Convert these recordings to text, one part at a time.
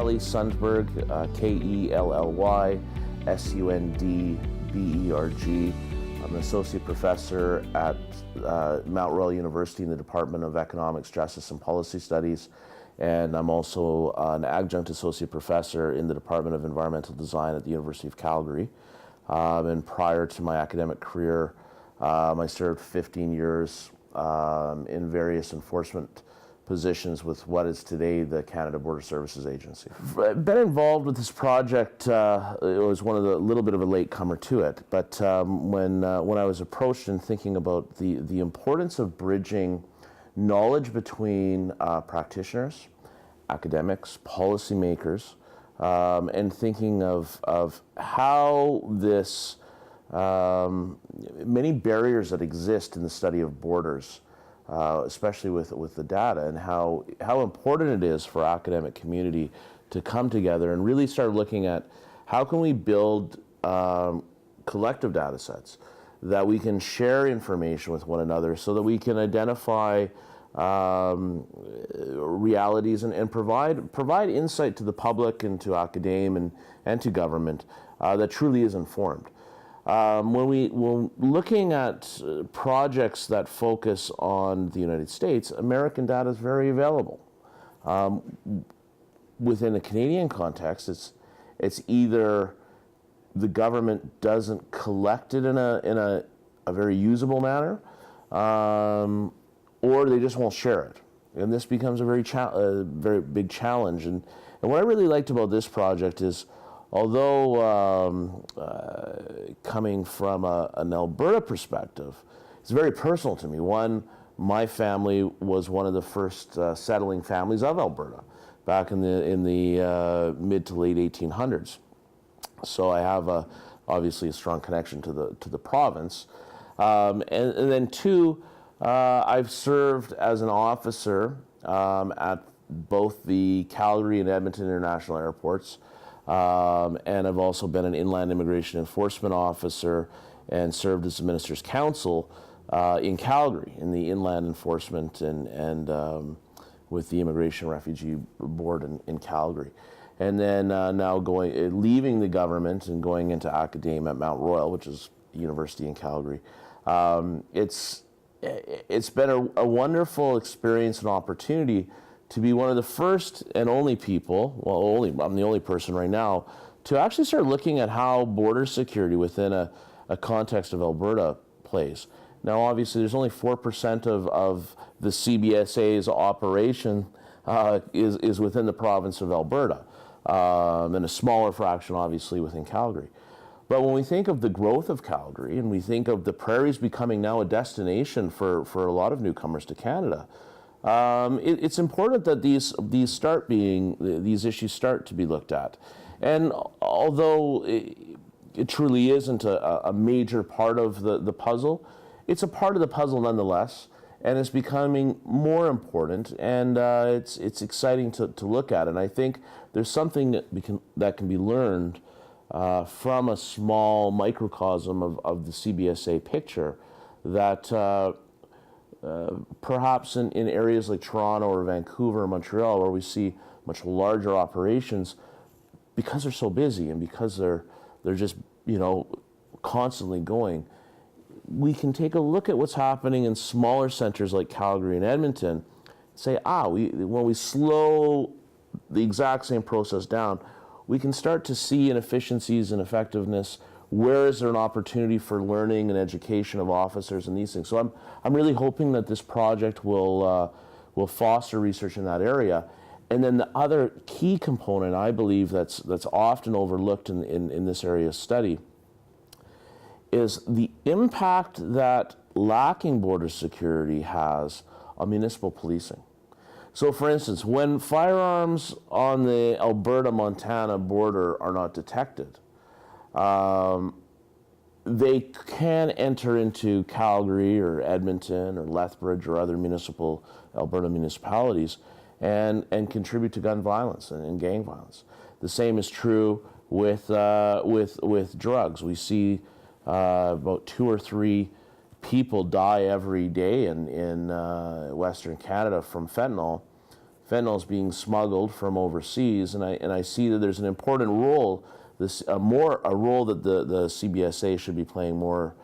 Kelly Sundberg, Kelly Sundberg. I'm an associate professor at Mount Royal University in the Department of Economics, Justice and Policy Studies, and I'm also an adjunct associate professor in the Department of Environmental Design at the University of Calgary. And prior to my academic career, I served 15 years in various enforcement positions with what is today the Canada Border Services Agency. I've been involved with this project. It was one of the little bit of a latecomer to it, but when I was approached and thinking about the importance of bridging knowledge between practitioners, academics, policymakers, and thinking of how this many barriers that exist in the study of borders, especially with the data, and how important it is for academic community to come together and really start looking at how can we build collective data sets that we can share information with one another so that we can identify realities and provide insight to the public and to academe and to government that truly is informed. When looking at projects that focus on the United States, American data is very available. Within a Canadian context, it's either the government doesn't collect it in a very usable manner, or they just won't share it. And this becomes a very big challenge. And what I really liked about this project is, although coming from an Alberta perspective, it's very personal to me. One, my family was one of the first settling families of Alberta back in the mid to late 1800s. So I have obviously a strong connection to the province. And then two, I've served as an officer at both the Calgary and Edmonton International Airports. And I've also been an inland immigration enforcement officer and served as the Minister's Counsel in Calgary in the inland enforcement and with the Immigration Refugee Board in Calgary. And then now leaving the government and going into academia at Mount Royal, which is a university in Calgary. It's been a wonderful experience and opportunity to be one of the first and only people, I'm the only person right now, to actually start looking at how border security within a context of Alberta plays. Now, obviously, there's only 4% of the CBSA's operation is within the province of Alberta, and a smaller fraction, obviously, within Calgary. But when we think of the growth of Calgary, and we think of the prairies becoming now a destination for a lot of newcomers to Canada, it's important that these issues start to be looked at. And although it truly isn't a major part of the puzzle, it's a part of the puzzle nonetheless, and it's becoming more important, and it's exciting to look at. And I think there's something that can be learned from a small microcosm of the CBSA picture that perhaps in areas like Toronto or Vancouver or Montreal, where we see much larger operations, because they're so busy and because they're just constantly going, we can take a look at what's happening in smaller centers like Calgary and Edmonton, and say, when we slow the exact same process down, we can start to see inefficiencies and effectiveness. Where is there an opportunity for learning and education of officers and these things? So I'm really hoping that this project will foster research in that area. And then the other key component, I believe, that's often overlooked in this area of study is the impact that lacking border security has on municipal policing. So, for instance, when firearms on the Alberta-Montana border are not detected, they can enter into Calgary or Edmonton or Lethbridge or other Alberta municipalities and contribute to gun violence and gang violence. The same is true with drugs. We see about 2 or 3 people die every day in Western Canada from fentanyl. fentanyl is being smuggled from overseas, and I see that there's an important role, a role that the CBSA should be playing more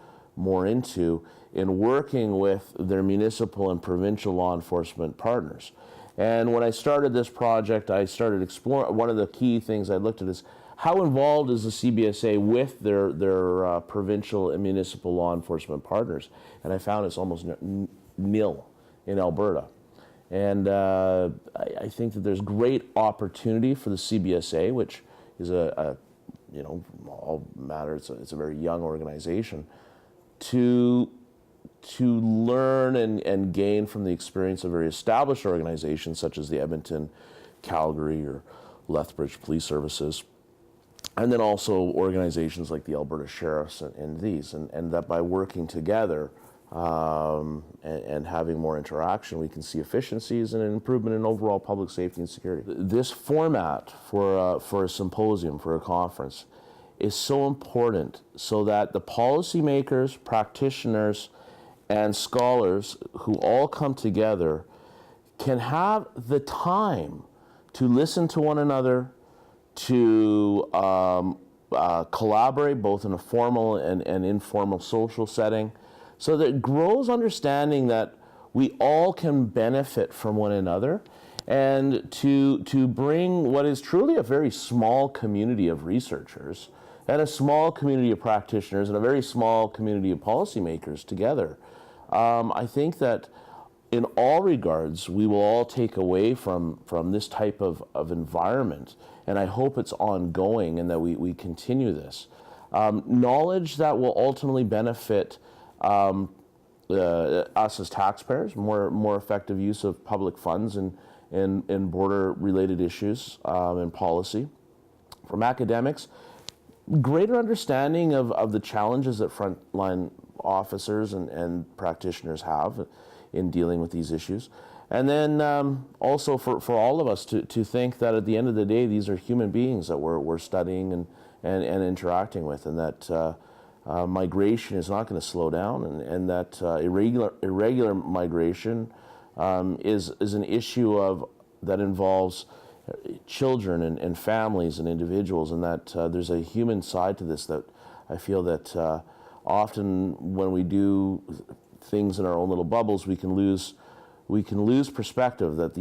into in working with their municipal and provincial law enforcement partners. And when I started this project, I started exploring, one of the key things I looked at is how involved is the CBSA with their provincial and municipal law enforcement partners? And I found it's almost nil in Alberta. And I think that there's great opportunity for the CBSA, which is all matters, it's a very young organization, to learn and gain from the experience of very established organizations such as the Edmonton, Calgary, or Lethbridge Police Services, and then also organizations like the Alberta Sheriffs and these, and that by working together and having more interaction, we can see efficiencies and an improvement in overall public safety and security. This format for a symposium, for a conference, is so important so that the policymakers, practitioners, and scholars who all come together can have the time to listen to one another, to collaborate both in a formal and informal social setting, so that it grows understanding that we all can benefit from one another, and to bring what is truly a very small community of researchers and a small community of practitioners and a very small community of policymakers together. I think that in all regards, we will all take away from this type of environment, and I hope it's ongoing and that we continue this. Knowledge that will ultimately benefit us as taxpayers, more effective use of public funds in border-related issues and policy. From academics, greater understanding of the challenges that frontline officers and practitioners have in dealing with these issues. And then also for all of us to think that at the end of the day, these are human beings that we're studying and interacting with, and that migration is not going to slow down, and that irregular migration is an issue that involves children and families and individuals, and that there's a human side to this that I feel that often when we do things in our own little bubbles, we can lose perspective that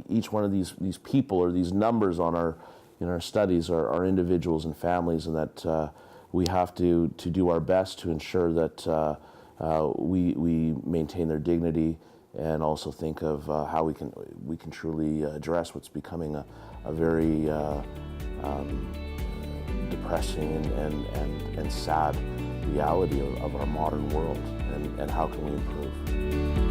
each one of these people or these numbers in our studies are individuals and families, and that we have to do our best to ensure that we maintain their dignity, and also think of how we can truly address what's becoming a very depressing and sad reality of our modern world, and how can we improve.